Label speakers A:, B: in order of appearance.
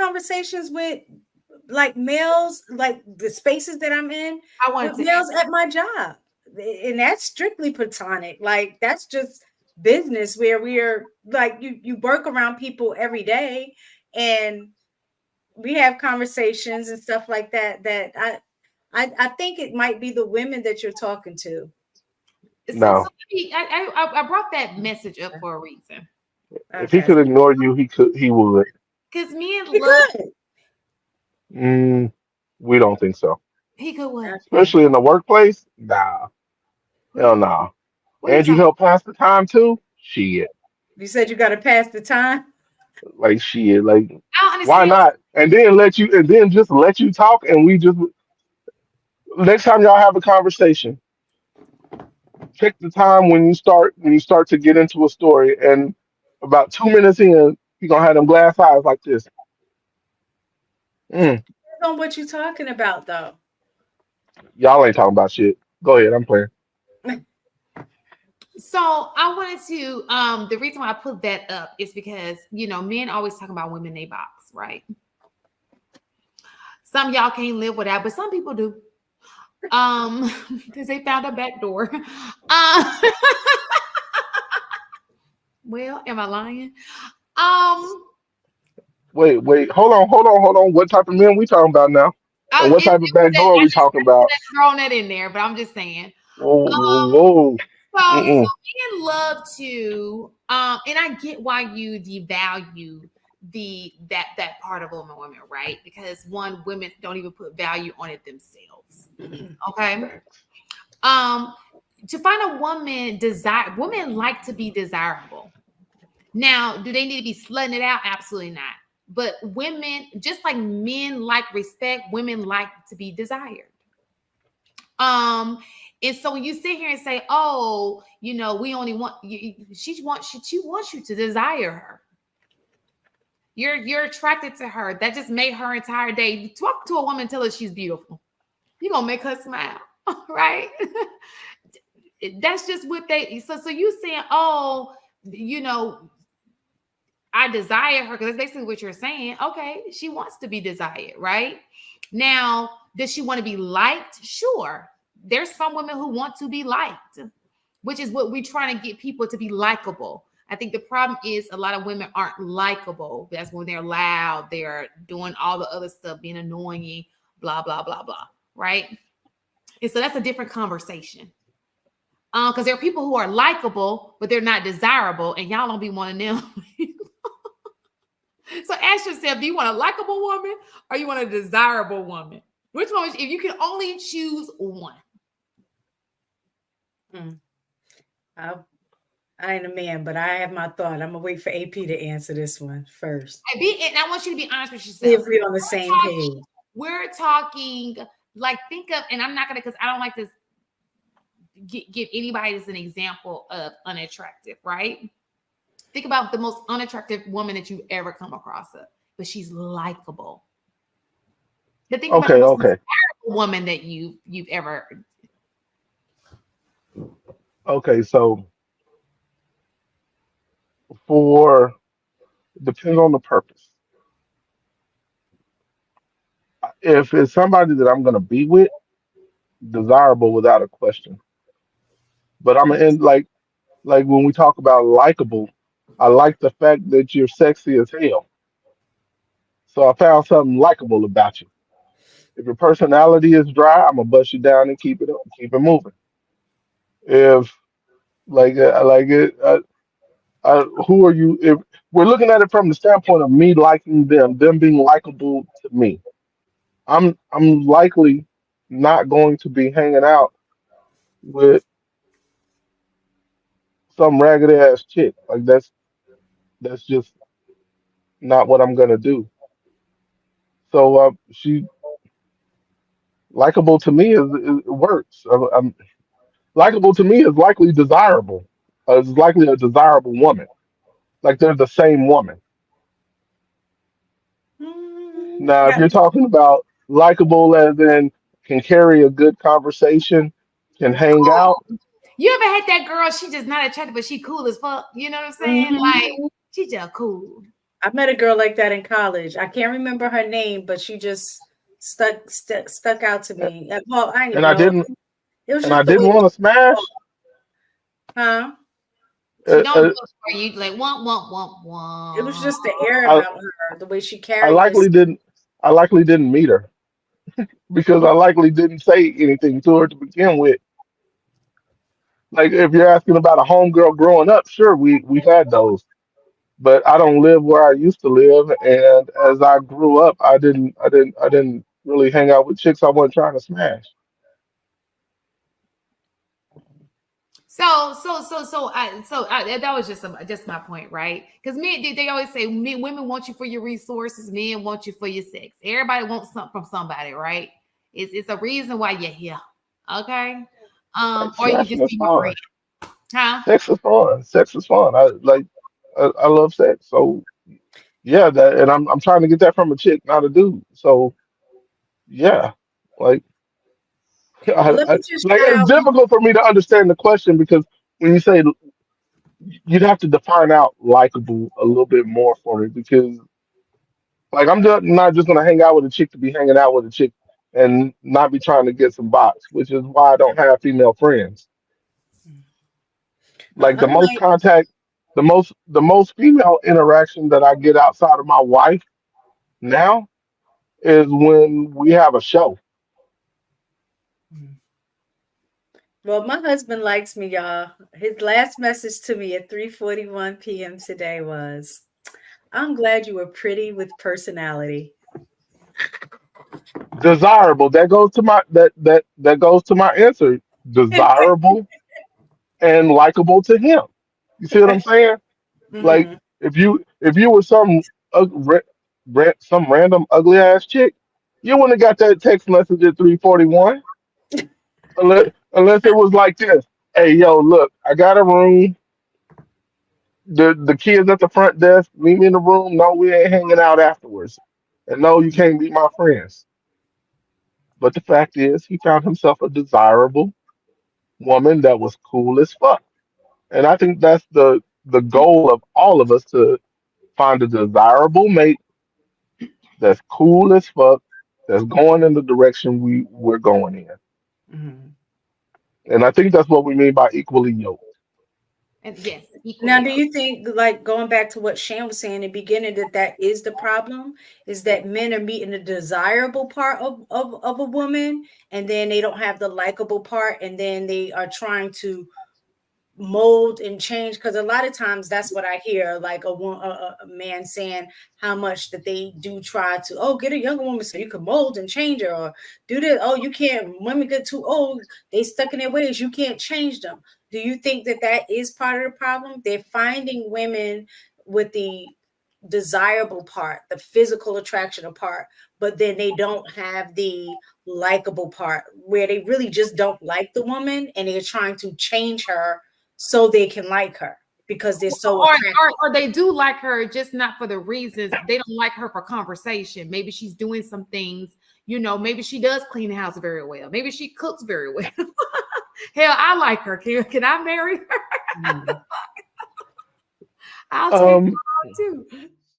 A: conversations with like males, like the spaces that I'm in,
B: I wanted
A: with
B: to
A: males at my job. And that's strictly platonic. Like that's just business where we are like you work around people every day and we have conversations and stuff like that I think it might be the women that you're talking to.
C: No.
B: I brought that message up for a reason.
C: If he
A: Okay.
C: could ignore you, he would.
B: Because men
A: Be
B: love
A: good.
C: Mm, we don't think so.
B: he could what?
A: Okay.
C: Especially in the workplace. Nah. Hell
B: What?
C: nah.
B: What are you
C: And you
B: talking?
C: help pass the time too? Shit.
A: You said you got to pass the time.
C: Like shit. Like
B: I don't
C: why
B: understand.
C: not? And then just let you talk and we just next time y'all have a conversation, pick the time when you start to get into a story and about 2 minutes in, you gonna have them glass eyes like this. Mm,
A: Depends on what you're talking about, though.
C: y'all ain't talking about shit. Go ahead, I'm playing.
B: So I wanted to the reason why I put that up is because men always talk about women they box, right? Some of y'all can't live without, but some people do. Because they found a back door. Well, am I lying? Um,
C: Wait, hold on. What type of men we talking about now? And what type of back door are we talking
B: I
C: about?
B: just throwing that in there, but I'm just saying.
C: Whoa, whoa,
B: Um,
C: whoa.
B: so
C: Mm-mm.
B: men love to, and I get why you devalue that part of women, right? Because one, women don't even put value on it themselves. Okay.
C: Facts.
B: Um, to find a women like to be desirable. Now, do they need to be slutting it out? Absolutely not. But women, just like men like respect, women like to be desired. Um, and so when you sit here and say, "Oh, we only want you," she wants you to desire her. You're attracted to her. That just made her entire day. Talk to a woman, tell her she's beautiful. You're gonna make her smile, right? That's just what they. So you saying, "Oh, you know." I desire her because that's basically what you're saying. Okay, she wants to be desired, right? Now, does she want to be liked? Sure. There's some women who want to be liked, which is what we're trying to get people to be likable. I think the problem is a lot of women aren't likable. That's when they're loud, they're doing all the other stuff, being annoying, blah, blah, blah, blah, right? And so that's a different conversation. Because there are people who are likable, but they're not desirable, and y'all don't be wanting them. So ask yourself, do you want a likable woman or you want a desirable woman? Which one, if you can only choose one?
A: Mm. I, I ain't a man, but I have my thought. I'm gonna wait for AP to answer this one first.
B: And I want you to be honest with
A: See if
B: yourself.
A: we're on the same page.
B: We're talking like think of, and I'm not gonna because I don't like to give anybody as an example of unattractive, right? Think about the most unattractive woman that you've ever come across, but she's likable. But think about the
C: Okay,
B: most
C: okay,
B: desirable woman that you've ever.
C: okay. So for depends on the purpose. If it's somebody that I'm gonna be with, desirable without a question. But I'm gonna end like when we talk about likable, I like the fact that you're sexy as hell. So I found something likable about you. If your personality is dry, I'm gonna bust you down and keep it up, keep it moving. If like it, who are you? If we're looking at it from the standpoint of me liking them being likable to me, I'm likely not going to be hanging out with some ragged ass chick. Like that's just not what I'm gonna do. So she likable to me is it works. Likable to me is likely desirable. Is likely a desirable woman. Like they're the same woman. Now, if
A: Yeah.
C: you're talking about likable as in can carry a good conversation, can hang out,
B: You ever had that girl? She just not attractive, but she cool as fuck. You know what I'm saying? Like
A: Mhm.
B: she just cool.
A: I met a girl like that in college. I can't remember her name, but she just stuck out to me. Well, I didn't
C: and
A: even
C: I
A: know.
C: didn't
A: It was
C: and I
A: just the
C: didn't
A: way
C: want to
A: she talked.
C: smash.
A: Huh?
B: She
C: Uh,
B: don't do
C: uh,
B: it for you. Like womp
A: It was
B: womp.
A: just the air
C: I
A: about her, the way she
C: I
A: carried
C: likely
A: herself.
C: didn't I likely didn't meet her because I likely didn't say anything to her to begin with. Like if you're asking about a homegirl growing up, sure we've had those, but I don't live where I used to live, and as I grew up, I didn't really hang out with chicks I wasn't trying to smash.
B: That was just my point, right? Because men, they always say women want you for your resources, men want you for your sex. Everybody wants something from somebody, right? It's a reason why you're here, okay?
C: Like
B: Or you
C: smashing
B: just
C: is
B: need my
C: fun.
B: friend, huh?
C: Sex is fun. Sex is fun. I love sex. So yeah, that and I'm trying to get that from a chick, not a dude. So yeah, like
A: Well, let me just
C: like
A: shout
C: it's
A: out.
C: difficult for me to understand the question because when you say you'd have to define out likable a little bit more for me because like I'm just not just gonna hang out with a chick to be hanging out with a chick and not be trying to get some box, which is why I don't have female friends. Like the most
A: Unlike
C: contact, the most female interaction that I get outside of my wife now is when we have a show.
A: well, my husband likes me, y'all. His last message to me at 3:41 p.m. today was, "I'm glad you were pretty with personality."
C: Desirable. That goes to my that goes to my answer. Desirable and likable to him. You see what I'm saying? Like
A: Mhm.
C: if you were some random ugly ass chick, you wouldn't have got that text message at 3:41 unless it was like this. Hey yo, look, I got a room. The kids at the front desk meet me in the room. No, we ain't hanging out afterwards. And no, you can't be my friends. But the fact is, he found himself a desirable woman that was cool as fuck. And I think that's the goal of all of us to find a desirable mate that's cool as fuck, that's going in the direction we're going in.
A: Mhm.
C: And I think that's what we mean by equally yoked.
B: And yes,
A: Now,
B: equally
A: do
B: yoked.
A: you think, like going back to what Shan was saying in the beginning, that that is the problem? Is that men are meeting the desirable part of a woman, and then they don't have the likable part, and then they are trying to mold and change, because a lot of times that's what I hear, like a man saying how much that they do try to, oh, get a younger woman so you can mold and change her, or do this, oh, you can't, women get too old, they stuck in their ways, you can't change them. Do you think that that is part of the problem? They're finding women with the desirable part, the physical attraction part, but then they don't have the likable part, where they really just don't like the woman and they're trying to change her so they can like her because they're so attracted.
B: Or they do like her, just not for the reasons. They don't like her for conversation. Maybe she's doing some things, maybe she does clean the house very well. Maybe she cooks very well. Hell, I like her. Can I marry her?
A: Mhm.
B: I'll take
C: Um,
B: her too.